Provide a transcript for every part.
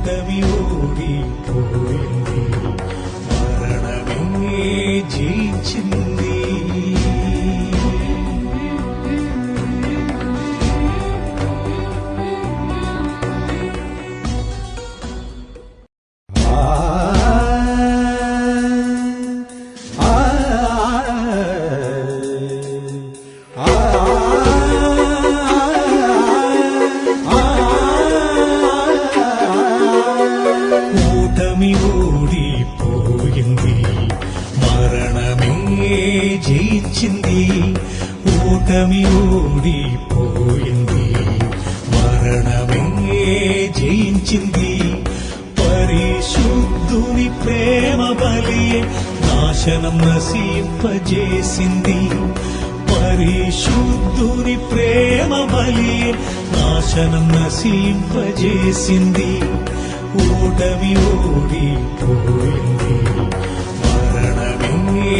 ఓటమి ఓడిపోయింది, మరణమే జయించింది. ఓటమి ఓడిపోయింది, మరణమే జయించింది. ఓటమి ఓడిపోయింది, మరణమే జయించింది. పరిశుద్ధుని ప్రేమ బలి నాశనం నశింపజేసింది. పరిశుద్ధుని ప్రేమ బలి నాశనం నశింపజేసింది. ఓటమి ఓడిపోయింది, మరణమే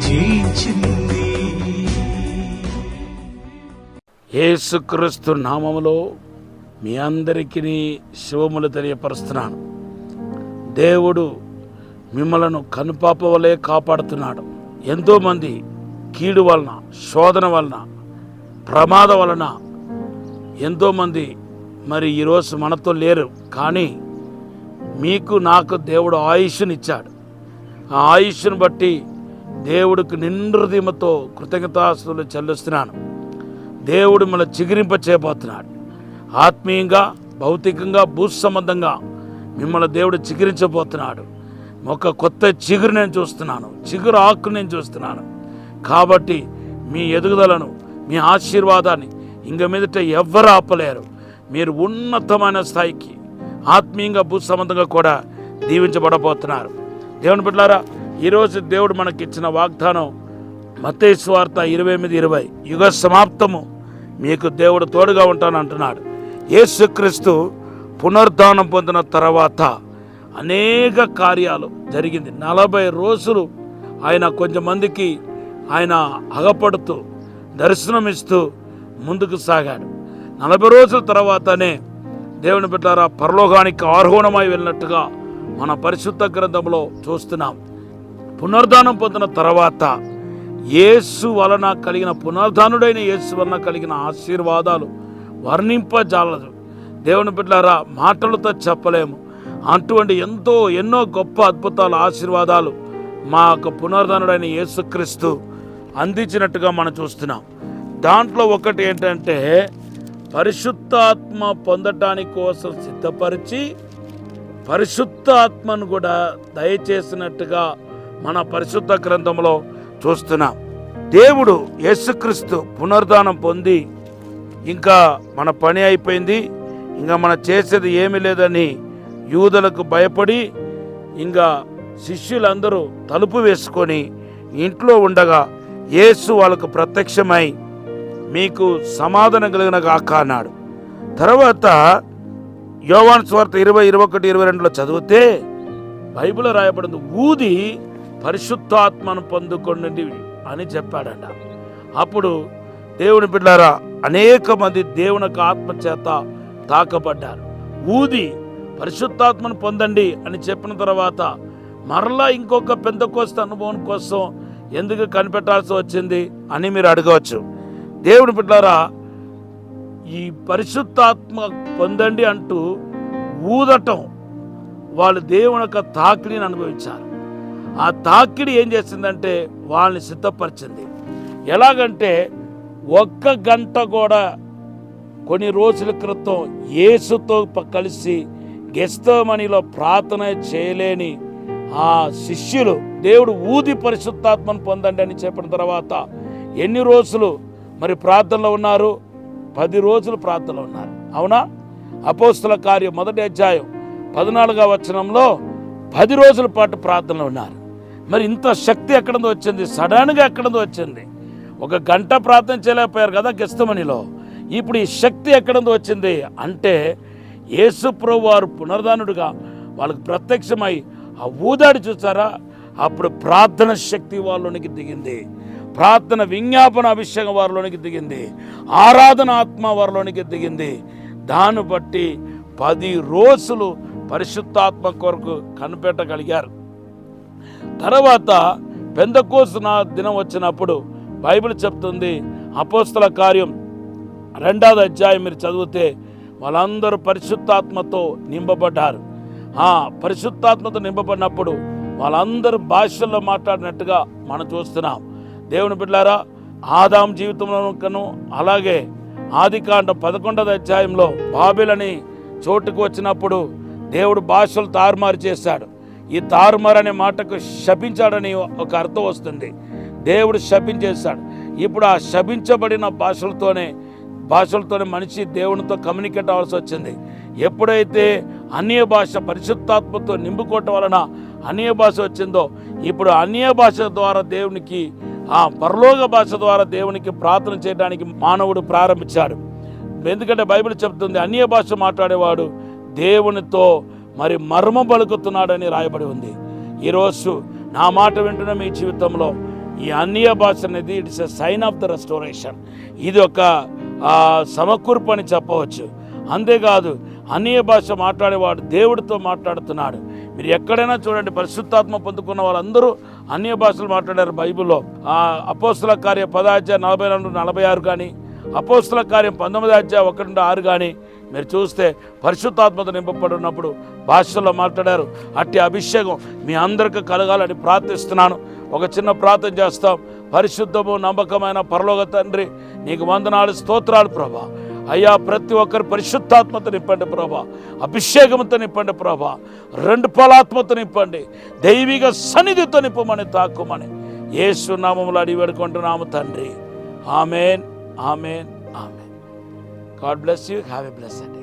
జయించింది. యేసుక్రీస్తు నామములో మీ అందరికీ శుభములు తెలియపరుస్తున్నాను. దేవుడు మిమ్మలను కనుపాప వలె కాపాడుతున్నాడు. ఎంతోమంది కీడు వలన, శోధన వలన, ప్రమాదం వలన ఎంతోమంది మరి ఈరోజు మనతో లేరు. కానీ మీకు నాకు దేవుడు ఆయుష్నిచ్చాడు. ఆ ఆయుష్ను బట్టి దేవుడికి నిండు హృదయంతో కృతజ్ఞతాస్తులు చెల్లిస్తున్నాను. దేవుడు మన చిగురింప చేయబోతున్నాడు. ఆత్మీయంగా, భౌతికంగా, భూ సంబంధంగా మిమ్మల్ని దేవుడు చిగురించబోతున్నాడు. ఒక కొత్త చిగురు నేను చూస్తున్నాను, చిగురు ఆకు నేను చూస్తున్నాను. కాబట్టి మీ ఎదుగుదలను, మీ ఆశీర్వాదాన్ని ఇంక మీదట ఎవ్వరు ఆపలేరు. మీరు ఉన్నతమైన స్థాయికి ఆత్మీయంగా, భూ సంబంధంగా కూడా దీవించబడబోతున్నారు. దేవుని బిడ్డలారా, ఈరోజు దేవుడు మనకిచ్చిన వాగ్దానం మత్తయి సువార్త 28:20, యుగ సమాప్తము మీకు దేవుడు తోడుగా ఉంటానంటున్నాడు. యేసుక్రీస్తు పునరుద్ధానం పొందిన తర్వాత అనేక కార్యాలు జరిగింది. 40 రోజులు ఆయన కొంచెమందికి ఆయన అగపడుతూ దర్శనమిస్తూ ముందుకు సాగాడు. 40 రోజుల తర్వాతనే దేవుని బిడ్డలారా పరలోకానికి ఆరోహణమై వెళ్ళినట్టుగా మన పరిశుద్ధ గ్రంథంలో చూస్తున్నాం. పునరుద్ధానం పొందిన తర్వాత యేసు వలన కలిగిన, పునరుద్ధానుడైన యేసు వలన కలిగిన ఆశీర్వాదాలు వర్ణింపజాలదు. దేవుని బిడ్డలారా మాటలతో చెప్పలేము. అటువంటి ఎన్నో గొప్ప అద్భుతాలు, ఆశీర్వాదాలు మా యొక్క పునరుద్ధానుడైన యేసుక్రీస్తు అందించినట్టుగా మనం చూస్తున్నాం. దాంట్లో ఒకటి ఏంటంటే పరిశుద్ధాత్మ పొందటానికి కోసం సిద్ధపరిచి పరిశుద్ధాత్మను కూడా దయచేసినట్టుగా మన పరిశుద్ధ గ్రంథంలో చూస్తున్నాం. దేవుడు యేసుక్రీస్తు పునరుద్ధానం పొంది ఇంకా మన పని అయిపోయింది, ఇంకా మనం చేసేది ఏమీ లేదని యూదులకు భయపడి ఇంకా శిష్యులందరూ తలుపు వేసుకొని ఇంట్లో ఉండగా యేసు వాళ్ళకు ప్రత్యక్షమై మీకు సమాధానం కలిగిన గాక అన్నాడు. తర్వాత యోహాను సువార్త 20:21-22లో చదివితే బైబిల్లో రాయబడింది, ఊది పరిశుద్ధాత్మను పొందుకోండి అని చెప్పాడంట. అప్పుడు దేవుని బిడ్డలారా అనేక మంది దేవుని ఆత్మ చేత తాకబడ్డారు. ఊది పరిశుద్ధాత్మను పొందండి అని చెప్పిన తర్వాత మరలా ఇంకొక పెంతెకోస్తు అనుభవం కోసం ఎందుకు కనిపెట్టాల్సి వచ్చింది అని మీరు అడగవచ్చు. దేవుని బిడ్డలారా ఈ పరిశుద్ధాత్మ పొందండి అంటూ ఊదటం, వాళ్ళు దేవుని యొక్క తాకిడిని అనుభవించారు. ఆ తాకిడి ఏం చేసిందంటే వాళ్ళని సిద్ధపరిచింది. ఎలాగంటే 1 గంట కూడా కొన్ని రోజుల క్రితం యేసుతో కలిసి గెత్సేమనీలో ప్రార్థన చేయలేని ఆ శిష్యులు దేవుడు ఊది పరిశుద్ధాత్మను పొందండి అని చెప్పిన తర్వాత ఎన్ని రోజులు మరి ప్రార్థనలో ఉన్నారు? 10 రోజులు ప్రార్థనలో ఉన్నారు. అవునా? అపోస్తల కార్యం 1వ అధ్యాయం 14వ వచనంలో 10 రోజుల పాటు ప్రార్థనలో ఉన్నారు. మరి ఇంత శక్తి ఎక్కడిదో వచ్చింది? సడన్గా ఎక్కడిదో వచ్చింది. 1 గంట ప్రార్థన చేయలేకపోయారు కదా గెత్సేమనీలో. ఇప్పుడు ఈ శక్తి ఎక్కడిదో వచ్చింది అంటే యేసు ప్రభువు వారు పునరుద్ధానుడుగా వాళ్ళకు ప్రత్యక్షమై ఆ ఊదాడి చూసారా, అప్పుడు ప్రార్థన శక్తి వాళ్ళలోనికి దిగింది. ప్రార్థన విజ్ఞాపన అభిషేకం వారిలోనికి దిగింది. ఆరాధన ఆత్మ వారిలోనికి దిగింది. దాన్ని బట్టి 10 రోజులు పరిశుద్ధాత్మ కొరకు కనిపెట్టగలిగారు. తర్వాత పెంతెకోస్తు దినం వచ్చినప్పుడు బైబిల్ చెప్తుంది, అపోస్తల కార్యం 2వ అధ్యాయం మీరు చదివితే వాళ్ళందరూ పరిశుద్ధాత్మతో నింపబడ్డారు. పరిశుద్ధాత్మతో నింపబడినప్పుడు వాళ్ళందరూ భాషల్లో మాట్లాడినట్టుగా మనం చూస్తున్నాం. దేవుని బిడ్డలారా, ఆదాం జీవితంలోనూ అలాగే ఆదికాండం 11వ అధ్యాయంలో బాబెల్ చోటుకు వచ్చినప్పుడు దేవుడు భాషలు తారుమారు చేశాడు. ఈ తారుమారు అనే మాటకు శపించాడని ఒక అర్థం వస్తుంది. దేవుడు శపించేశాడు. ఇప్పుడు ఆ శపించబడిన భాషలతోనే మనిషి దేవునితో కమ్యూనికేట్ అవ్వాల్సి వచ్చింది. ఎప్పుడైతే అన్య భాష పరిశుద్ధాత్మతో నింపుకోవటం వలన అన్య భాష వచ్చిందో, ఇప్పుడు అన్య భాష ద్వారా దేవునికి, పరలోక భాష ద్వారా దేవునికి ప్రార్థన చేయడానికి మానవుడు ప్రారంభించాడు. ఎందుకంటే బైబిల్ చెప్తుంది, అన్య భాష మాట్లాడేవాడు దేవునితో మరి మర్మం పలుకుతున్నాడని రాయబడి ఉంది. ఈరోజు నా మాట వింటున్న మీ జీవితంలో ఈ అన్య భాష అనేది it's a sign of the restoration. ఇది ఒక సమకూర్పు అని చెప్పవచ్చు. అంతేకాదు, అన్య భాష మాట్లాడేవాడు దేవుడితో మాట్లాడుతున్నాడు. మీరు ఎక్కడైనా చూడండి, పరిశుద్ధాత్మ పొందుకున్న వాళ్ళందరూ అన్య భాషలు మాట్లాడారు. బైబిల్లో అపోస్తల కార్యం 10వ అధ్యాయం 42-46 కానీ, అపోస్తల కార్యం 19వ అధ్యాయం 1-6 కానీ మీరు చూస్తే పరిశుద్ధాత్మతో నింపబడినప్పుడు భాషల్లో మాట్లాడారు. అట్టి అభిషేకం మీ అందరికీ కలగాలని ప్రార్థిస్తున్నాను. ఒక చిన్న ప్రార్థన చేస్తాం. పరిశుద్ధము నమ్మకమైన పరలోక తండ్రి, నీకు వందనాలు, స్తోత్రాలు ప్రభా. అయ్యా, ప్రతి ఒక్కరు పరిశుద్ధాత్మతో నింపండి ప్రభా, అభిషేకంతో నింపండి ప్రభా, 2 ఫలాత్మతో నింపండి, దైవిక సన్నిధితో నింపమని, తాకుమని యేసు నామములో అడిగి వేడుకుంటున్నాము తండ్రి. Amen, amen, amen. God bless you. Have a blessed day.